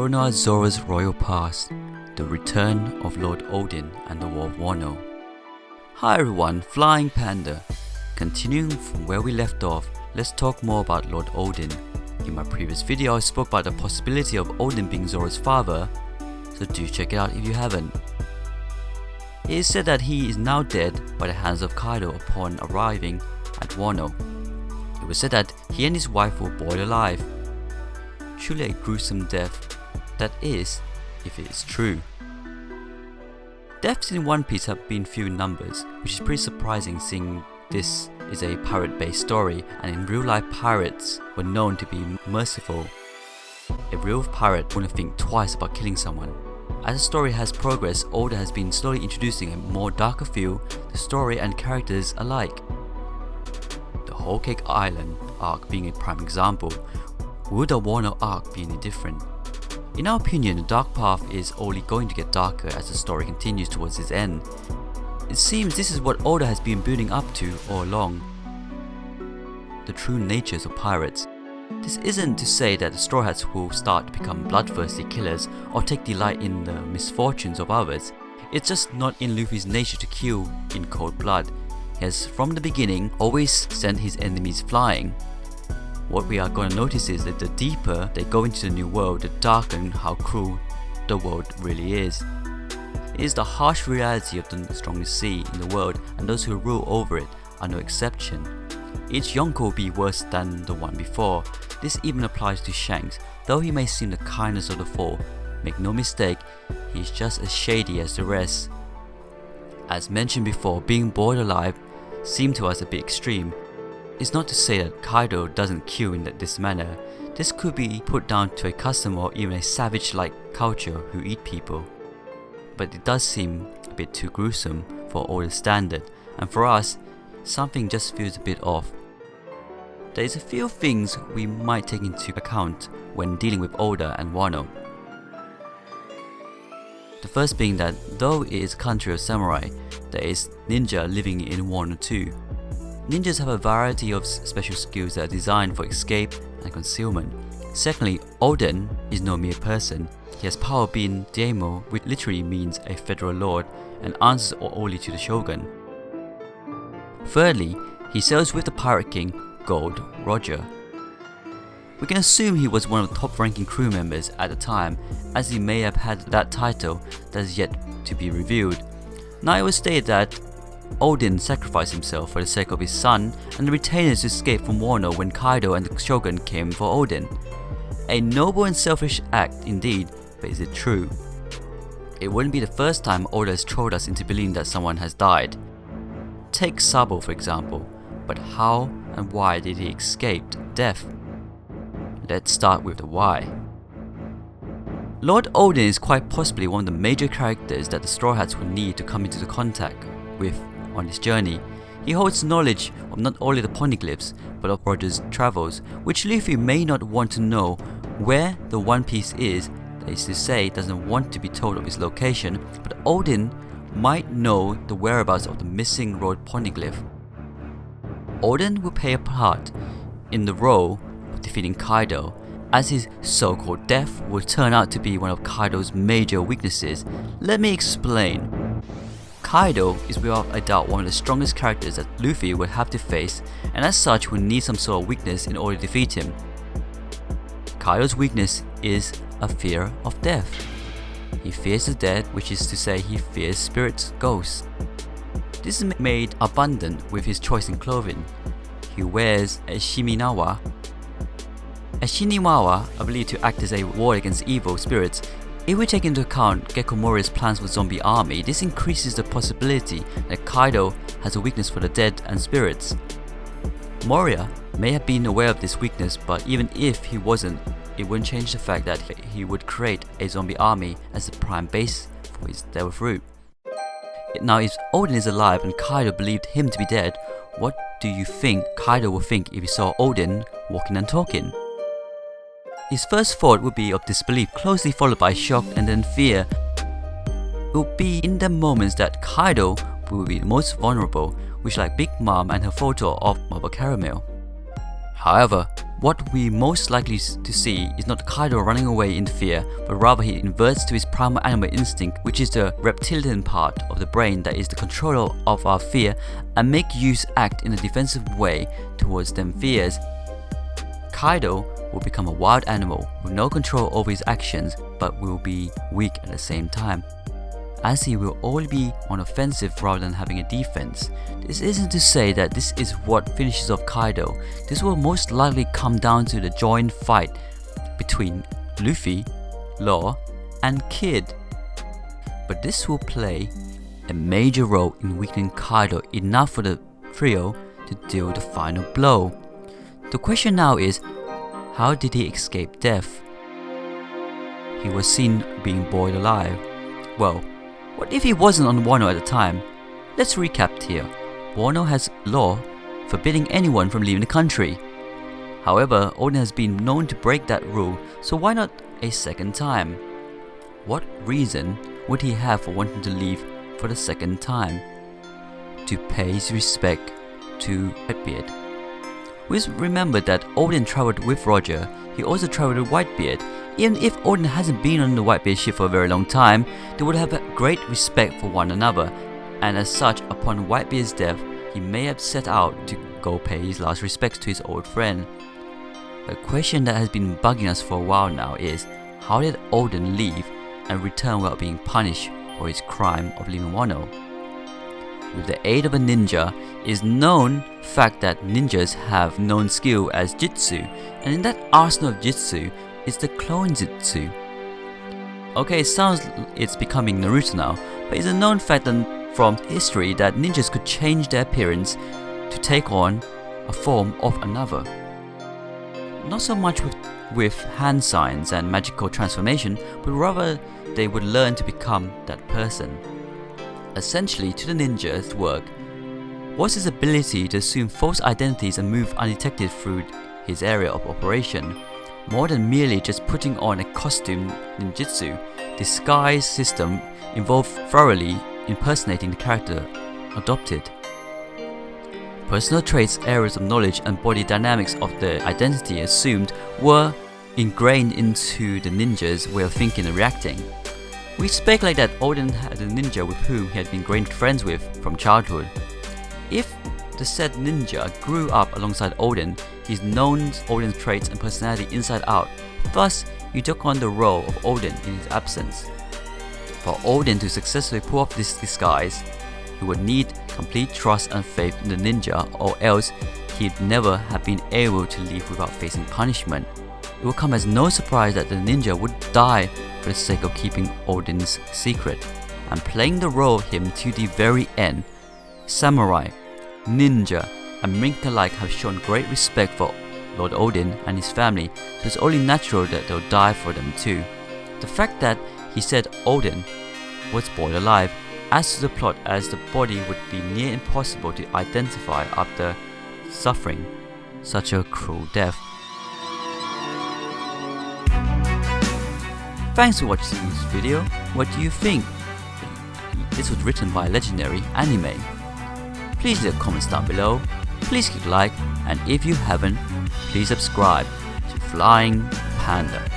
Roronoa Zoro's royal past, the return of Lord Oden and the War of Wano. Hi everyone, Flying Panda. Continuing from where we left off, let's talk more about Lord Oden. In my previous video I spoke about the possibility of Odin being Zora's father, so do check it out if you haven't. It is said that he is now dead by the hands of Kaido upon arriving at Wano. It was said that he and his wife were boiled alive. Truly a gruesome death, that is, if it is true. Deaths in One Piece have been few in numbers, which is pretty surprising seeing this is a pirate-based story and in real life pirates were known to be merciful. A real pirate wouldn't think twice about killing someone. As the story has progressed, Oda has been slowly introducing a more darker feel to story and characters alike. The Whole Cake Island arc being a prime example. Would the Wano arc be any different? In our opinion, the dark path is only going to get darker as the story continues towards its end. It seems this is what Oda has been building up to all along. The true natures of pirates. This isn't to say that the Straw Hats will start to become bloodthirsty killers or take delight in the misfortunes of others. It's just not in Luffy's nature to kill in cold blood. He has from the beginning always sent his enemies flying. What we are going to notice is that the deeper they go into the new world, the darker how cruel the world really is. It is the harsh reality of the strongest sea in the world, and those who rule over it are no exception. Each Yonko will be worse than the one before. This even applies to Shanks. Though he may seem the kindest of the four, make no mistake, he is just as shady as the rest. As mentioned before, being boiled alive seemed to us a bit extreme. It's not to say that Kaido doesn't kill in this manner. This could be put down to a custom or even a savage-like culture who eat people. But it does seem a bit too gruesome for Oda's standard, and for us, something just feels a bit off. There is a few things we might take into account when dealing with Oda and Wano. The first being that though it is a country of samurai, there is ninja living in Wano too. Ninjas have a variety of special skills that are designed for escape and concealment. Secondly, Odin is no mere person. He has power being daimyo, which literally means a federal lord, and answers only to the shogun. Thirdly, he sails with the pirate king, Gold Roger. We can assume he was one of the top ranking crew members at the time, as he may have had that title that is yet to be revealed. Now it was stated that Odin sacrificed himself for the sake of his son and the retainers to escape from Wano when Kaido and the shogun came for Odin. A noble and selfish act indeed, but is it true? It wouldn't be the first time Oda has trolled us into believing that someone has died. Take Sabo for example, but how and why did he escape death? Let's start with the why. Lord Oden is quite possibly one of the major characters that the Straw Hats will need to come into contact with on this journey. He holds knowledge of not only the poneglyphs, but of Roger's travels, which Luffy may not want to know where the One Piece is, that is to say doesn't want to be told of its location, but Odin might know the whereabouts of the missing road poneglyph. Odin will play a part in the role of defeating Kaido, as his so-called death will turn out to be one of Kaido's major weaknesses. Let me explain. Kaido is without a doubt one of the strongest characters that Luffy would have to face, and as such will need some sort of weakness in order to defeat him. Kaido's weakness is a fear of death. He fears the dead, which is to say he fears spirits, ghosts. This is made abundant with his choice in clothing. He wears a Shiminawa. A Shinimawa are believed to act as a ward against evil spirits. If we take into account Gekko Moria's plans for zombie army, this increases the possibility that Kaido has a weakness for the dead and spirits. Moria may have been aware of this weakness, but even if he wasn't, it wouldn't change the fact that he would create a zombie army as the prime base for his Devil's Root. Now if Odin is alive and Kaido believed him to be dead, what do you think Kaido would think if he saw Odin walking and talking? His first thought would be of disbelief, closely followed by shock and then fear. It will be in the moments that Kaido will be the most vulnerable, which like Big Mom and her photo of Marble Caramel. However, What we most likely to see is not Kaido running away in fear, but rather he inverts to his primal animal instinct, which is the reptilian part of the brain that is the controller of our fear, and make use act in a defensive way towards them fears. Kaido will become a wild animal with no control over his actions, but will be weak at the same time, as he will only be on offensive rather than having a defense. This isn't to say that this is what finishes off Kaido. This will most likely come down to the joint fight between Luffy, Law, and Kid. But this will play a major role in weakening Kaido enough for the trio to deal the final blow. The question now is, how did he escape death? He was seen being boiled alive. Well, what if he wasn't on Wano at the time? Let's recap here. Wano has law forbidding anyone from leaving the country. However, Odin has been known to break that rule, so why not a second time? What reason would he have for wanting to leave for the second time? To pay his respect to Whitebeard. We remember that Odin travelled with Roger. He also travelled with Whitebeard. Even if Odin hasn't been on the Whitebeard ship for a very long time, they would have a great respect for one another, and as such, upon Whitebeard's death, he may have set out to go pay his last respects to his old friend. The question that has been bugging us for a while now is, how did Odin leave and return without being punished for his crime of leaving Wano? With the aid of a ninja, it is known fact that ninjas have known skill as Jitsu, and in that arsenal of Jitsu is the clone Jitsu. Okay, it sounds it's becoming Naruto now, but it's a known fact from history that ninjas could change their appearance to take on a form of another. Not so much with hand signs and magical transformation, but rather they would learn to become that person. Essentially, to the ninja's work was his ability to assume false identities and move undetected through his area of operation. More than merely just putting on a costume ninjutsu, disguise system involved thoroughly impersonating the character adopted. Personal traits, areas of knowledge, and body dynamics of the identity assumed were ingrained into the ninja's way of thinking and reacting. We speculate that Odin had a ninja with whom he had been great friends with from childhood. If the said ninja grew up alongside Odin, he's known Odin's traits and personality inside out. Thus, he took on the role of Odin in his absence. For Odin to successfully pull off this disguise, he would need complete trust and faith in the ninja, or else he'd never have been able to leave without facing punishment. It will come as no surprise that the ninja would die for the sake of keeping Odin's secret, and playing the role of him to the very end. Samurai, ninja, and Mink alike have shown great respect for Lord Odin and his family, so it's only natural that they'll die for them too. The fact that he said Odin was boiled alive adds to the plot, as the body would be near impossible to identify after suffering such a cruel death. Thanks for watching this video. What do you think? This was written by a legendary anime. Please leave comments down below, please click like, and if you haven't, please subscribe to Flying Panda.